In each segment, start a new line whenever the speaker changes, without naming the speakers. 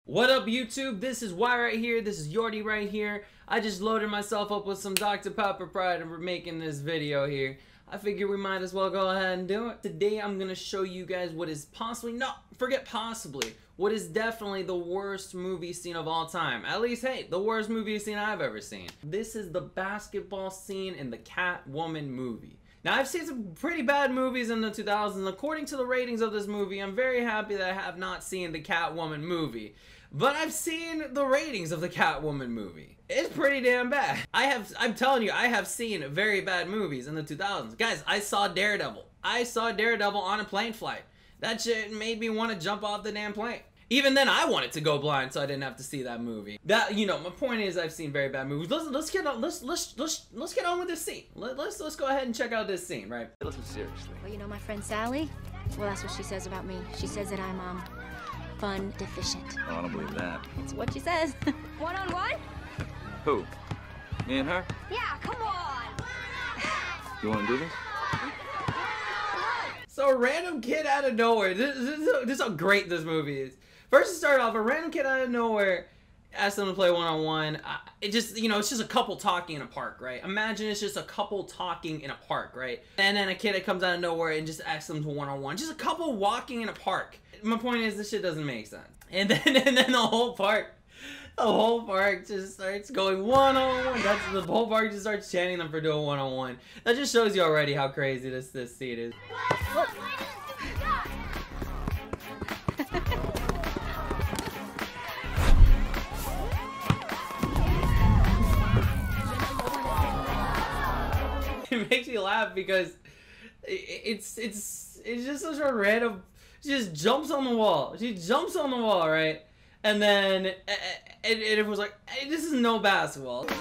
What up, YouTube? This is Y right here. This is Yorty right here. I just loaded myself up with some Dr. Pepper Pride and we're making this video here. I figure we might as well go ahead and do it. Today I'm gonna show you guys what is what is definitely the worst movie scene of all time. At least, hey, the worst movie scene I've ever seen. This is the basketball scene in the Catwoman movie. Now, I've seen some pretty bad movies in the 2000s. According to the ratings of this movie, I'm very happy that I have not seen the Catwoman movie. But I've seen the ratings of the Catwoman movie. It's pretty damn bad. I'm telling you, I have seen very bad movies in the 2000s. Guys, I saw Daredevil. I saw Daredevil on a plane flight. That shit made me want to jump off the damn plane. Even then, I wanted to go blind so I didn't have to see that movie. That, you know, my point is I've seen very bad movies. Let's get on with this scene. Let's go ahead and check out this scene, right?
Listen seriously.
Well, you know my friend Sally? Well, that's what she says about me. She says that I'm fun deficient.
Oh, I don't believe that.
It's what she says.
One-on-one?
Who? Me and her?
Yeah, come on.
You want to do this?
So a random kid out of nowhere. This is how great this movie is. First, it started off, a random kid out of nowhere asked them to play one-on-one. It just, you know, it's just a couple talking in a park, right? Imagine it's just a couple talking in a park, right? And then a kid that comes out of nowhere and just asks them to one-on-one. Just a couple walking in a park. My point is, this shit doesn't make sense. And then the whole park just starts going one-on-one. The whole park just starts chanting them for doing one-on-one. That just shows you already how crazy this scene is. It makes me laugh because it's just such a random. She just jumps on the wall. She jumps on the wall, right? And then it was like, hey, this is no basketball.
I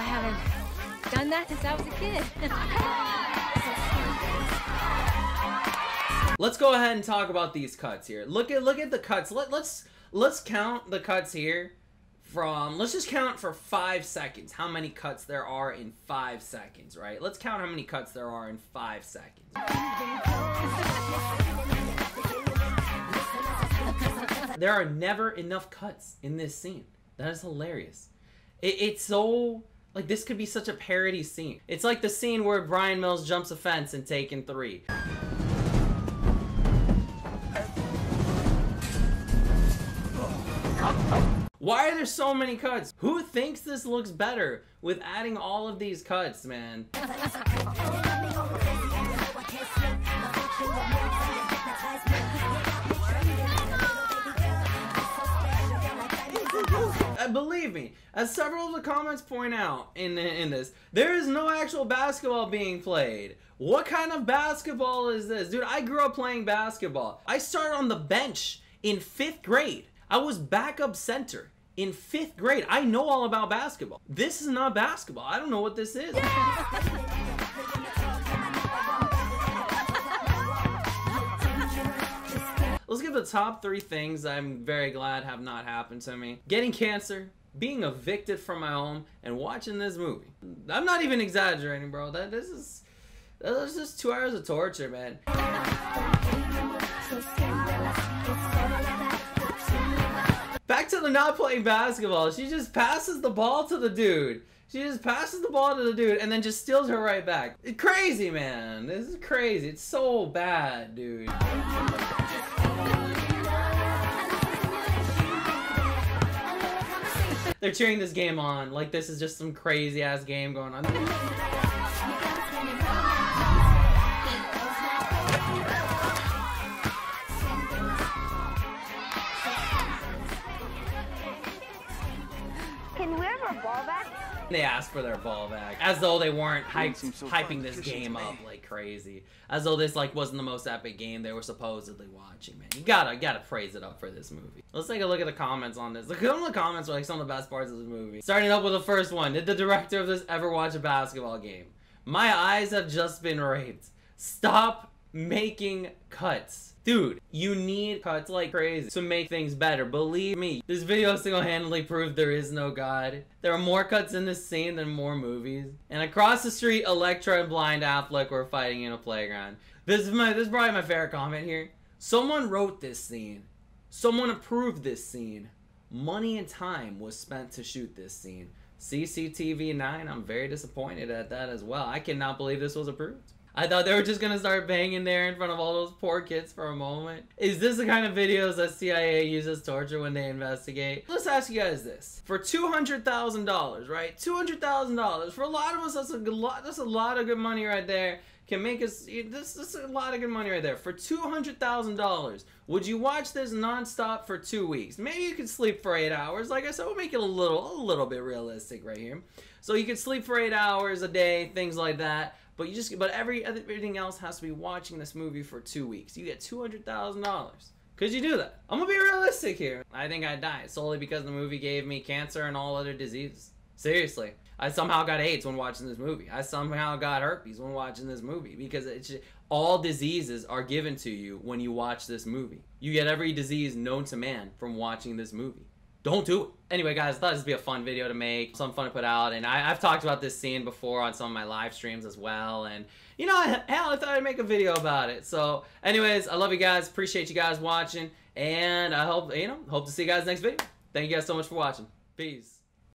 haven't done that since I was a kid.
Let's go ahead and talk about these cuts here. Look at the cuts. Let's count the cuts here. Let's just count for 5 seconds how many cuts there are in 5 seconds, right? Let's count how many cuts there are in 5 seconds. There are never enough cuts in this scene. That is hilarious. It's so, like, this could be such a parody scene. It's like the scene where Brian Mills jumps a fence in Taken 3. Why are there so many cuts? Who thinks this looks better with adding all of these cuts, man? Believe me, as several of the comments point out in this, there is no actual basketball being played. What kind of basketball is this? Dude, I grew up playing basketball. I started on the bench in 5th grade. I was backup center in 5th grade. I know all about basketball. This is not basketball. I don't know what this is. Let's give the top 3 things I'm very glad have not happened to me. Getting cancer, being evicted from my home, and watching this movie. I'm not even exaggerating, bro. This is just 2 hours of torture, man. Back to the not playing basketball. She just passes the ball to the dude. She just passes the ball to the dude and then just steals her right back. It's crazy, man. This is crazy. It's so bad, dude. They're cheering this game on like this is just some crazy ass game going on.
Can we have our ball back?
They asked for their ball back, as though they weren't hyping this game up like crazy, as though this like wasn't the most epic game they were supposedly watching. Man, you gotta praise it up for this movie. Let's take a look at the comments on this. Look at some of the comments are like some of the best parts of this movie. Starting up with the first one: did the director of this ever watch a basketball game? My eyes have just been raped. Stop making cuts. Dude, you need cuts like crazy to make things better. Believe me, this video single-handedly proved there is no God. There are more cuts in this scene than more movies. And across the street, Elektra and Blind Affleck were fighting in a playground. This is probably my favorite comment here. Someone wrote this scene. Someone approved this scene. Money and time was spent to shoot this scene. CCTV 9, I'm very disappointed at that as well. I cannot believe this was approved. I thought they were just gonna start banging there in front of all those poor kids for a moment. Is this the kind of videos that CIA uses torture when they investigate? Let's ask you guys this. For $200,000, right? $200,000. For a lot of us, that's a lot of good money right there. Can make us, this is a lot of good money right there. For $200,000, would you watch this nonstop for 2 weeks? Maybe you could sleep for 8 hours. Like I said, we'll make it a little bit realistic right here. So you could sleep for 8 hours a day, things like that. But everything else has to be watching this movie for 2 weeks. You get $200,000. Could you do that? I'm gonna be realistic here. I think I'd die solely because the movie gave me cancer and all other diseases. Seriously. I somehow got AIDS when watching this movie. I somehow got herpes when watching this movie because all diseases are given to you when you watch this movie. You get every disease known to man from watching this movie. Don't do it. Anyway, guys, I thought this would be a fun video to make, something fun to put out, and I've talked about this scene before on some of my live streams as well, and you know, hell, I thought I'd make a video about it. So, anyways, I love you guys, appreciate you guys watching, and I hope to see you guys next video. Thank you guys so much for watching. Peace.